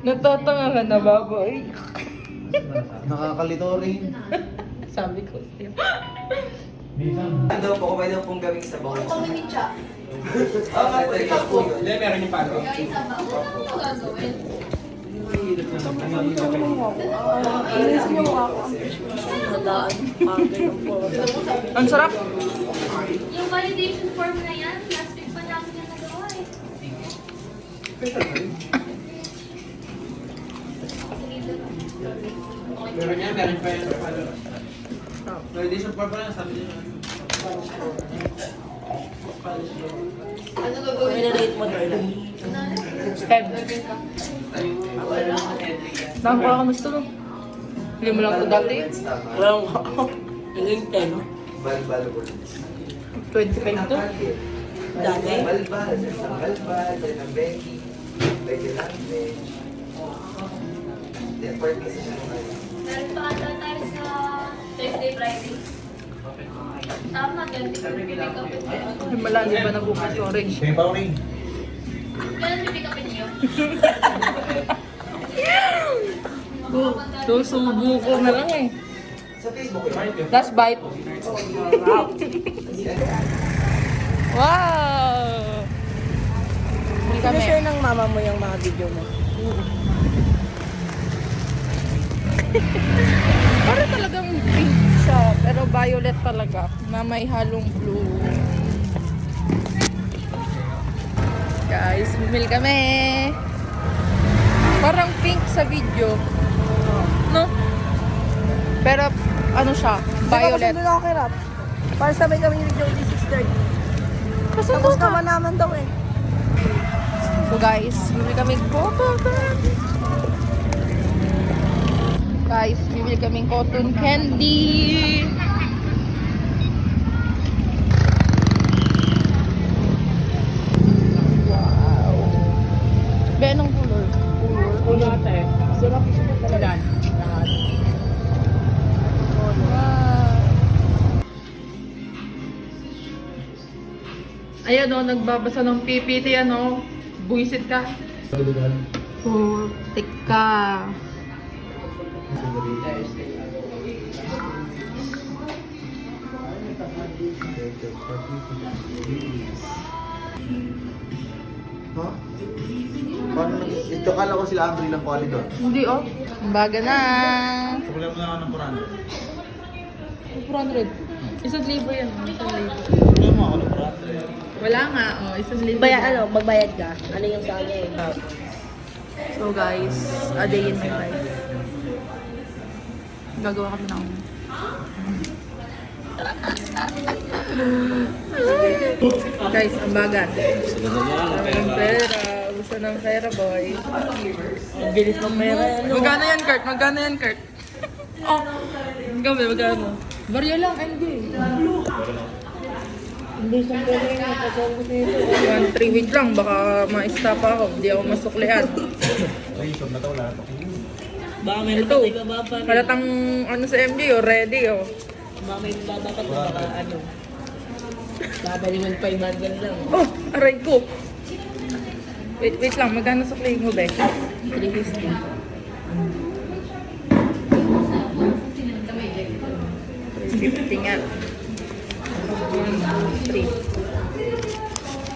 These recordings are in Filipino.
Natatanga ka na, baboy. Nakakalito rin. Sabi ko sa'yo. Daw po, pwede pong gawing sabaw. Pag-mitya. Ikaw po. Hindi, meron yung palo. Gawin sabaw. Ano po gagawin? Ang sarap. Yung validation form na yan, last week pa namin yan nagawa eh. Meron yan, meron pa yan. Validation form pa lang, sabi niya. Ano gagawin? Step. Nakakala ka gusto no? Hindi mo lang ito dati. Walang naging 10. Balbal po. 25 to. Dati. Balbal, balbal, then ang Becky, Becky Lange. Then, part kasi siya naman. Meron pa ata tayo sa Thursday, Friday. Tama, ganti ko pick upin niyo. Himala, hindi ba nabukas orange? Kaya pa rin. Kailan pick upin niyo? Susubo ko na lang eh. Sa Facebook yun. Last bite. Wow! Hindi kami. Sinishare ng mama mo yung mga video mo. Para talagang pink siya, pero violet talaga, na may halong blue. Guys, bumili kami. Parang pink sa video. No? Pero ano siya, violet. Hindi ako kay Rap. Para sabay kami yung video ni Sister. Tapos naman naman daw eh. So guys, bibili kami cotton candy. Guys, bibili kami cotton candy. Wow. Be, anong color? Ulo ate. Sarap siya talaga. Lahat. Wow. Ayan o, nagbabasa ng PPT ano. Buisit ka. Putik ka. Ha? Paano ito kala ko sila Andre lang pali doon. Hindi oh. Baga na. Wala mo na ako ng 400. Isang libo yan. Isang libo. Wala mo ako ng Wala nga. Oh, isang libo. Magbayad ka. Ano yung sa kanya eh. So guys, a day in my life. Gagawa kami ng guys, ang bagat. Ang pera. Gusto ng pera, boy. Ang bilis ng pera yan. Magkano yan, Kurt? Magkano yan, Kurt? Oh, gabi, magkano? Barya lang, MD. Hindi siya pera yan. Kasama ko nito. 1-3 week lang, baka ma-stop ako. Hindi ako masuklian. Ay, ikaw na to, wala to. Baka meron Ito, pa iba pa. halatang ano sa MJ, oh, ready, oh. Baka may iba pa baka ano. Babali mo 500 lang. Oh, aray ko. Wait lang, magkano sukliin mo, Beck? 350. 50 nga. 1, 2, 3.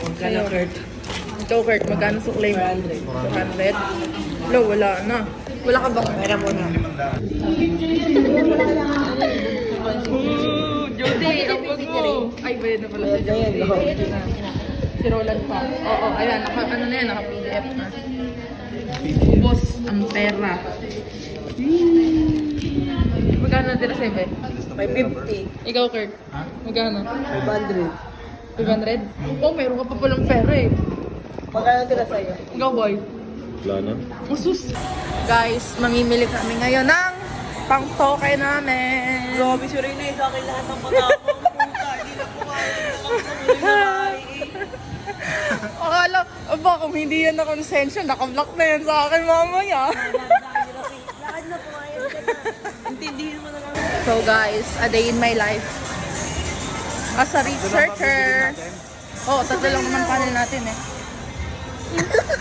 Magkano, Kurt? Ikaw, Kurt, magkano suklay mo? 200. Lo, wala na. Wala ka bang pera mo na? Jody, ang pag mo. Ay, bayad na pala si Jody. Bayad na. Si Roland pa. Oo, ayan, ano na yan, naka-PDF na. Ubos ang pera. Magkano natira sa'yo, Be? 550. Ikaw, Kurt? Magkano? 500. 500? Oh, meron ka pa palang pera eh. Magkano tira sa'yo? Ikaw, boy? Wala na. Usus. Guys, mamimili kami ngayon ng pang-tokay namin. Grabe si Rene, sa akin lahat ng matapang puta. Hindi na kumain. Akala, aba, kung hindi yan na konsensya, nakablock na yan sa akin mamaya. Lakad na pumayag ka na. Intindihin mo na lang. So guys, a day in my life. As a researcher. Oo, tatlo lang naman panel natin eh.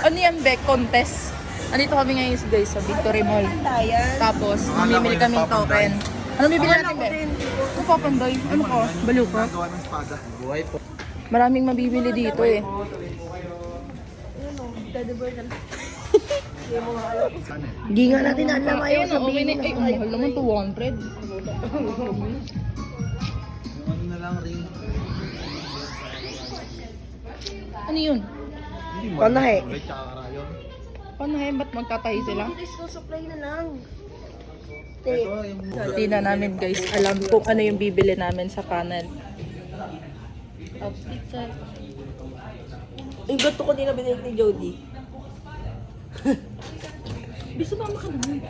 Ano yan, Beck? Contest? Andito kami ngayon guys sa Victory Mall. Dayan. Tapos, Akala mamimili ko yung kaming papanday. token. Ano bibili Akala natin, ko Be? din. Ano papanday? Ano ka? Baliw ka? Gawa ng espada. Buhay po. Maraming mabibili dito eh. Ayun o, Teddy Bear na lang. Hindi nga natin alam. Ayaw Ayun, okay na. Ay, ang mahal naman, 200. Yung ano na lang ring. Ano yun? Panahe. Ulit, tsaka karayon. Paano eh? Ba't magtatahi sila? Please, no supply na lang. Ito yung Hindi na namin guys alam kung ano yung bibili namin sa panel. Yung gato ko din na binigay ni Jody. Bisa mama ka naman.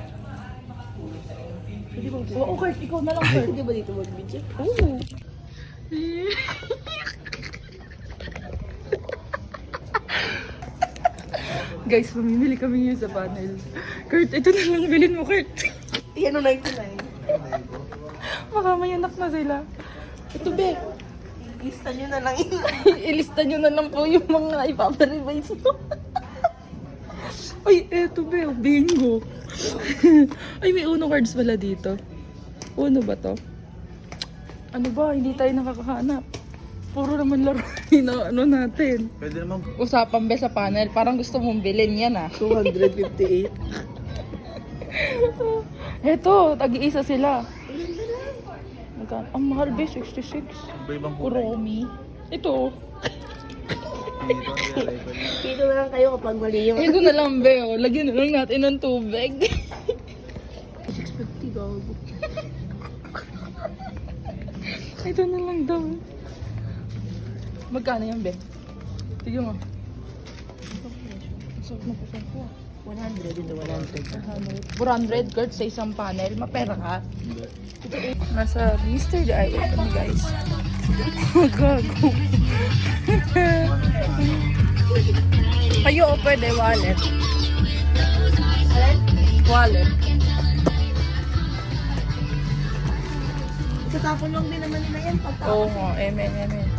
Pwede bang Oo, Kurt. Ikaw na lang, Kurt. Pwede ba dito mag-video? Oo. Guys, mamimili kami ngayon sa panel. Kurt, ito na lang bilhin mo, Kurt. Yan o 99. Baka may anak na sila. Ito, Be. Lista nyo na lang yun. Ilista nyo na lang po yung mga ipaparevise mo. Ay, eto, Be. Bingo. Ay, may Uno cards pala dito. Uno ba to? Ano ba? Hindi tayo nakakahanap. Puro naman laro na ano natin. pwede naman. Usapan ba sa panel? Parang gusto mong bilhin yan ah. 258. Eto, tag-iisa sila. Magkano? Ang mahal ba? 66. Iba-ibang kulay. Kuromi. Ito. Dito, nilagay. Dito na lang kayo kapag mali yung... Ito na lang, Be. Oh. Lagyan na lang natin ng tubig. 650 gago. Ito na lang daw. Magkano yan, Be? Tignan mo. Sarap na pasang ko. 100 into 100. 400 cards sa isang panel. Mapera ka. Nasa Mr. DIY kami, guys. Gago. Kayo o pwede wallet. Wallet. Tatapon lang din naman nila yan. Oo nga, emen.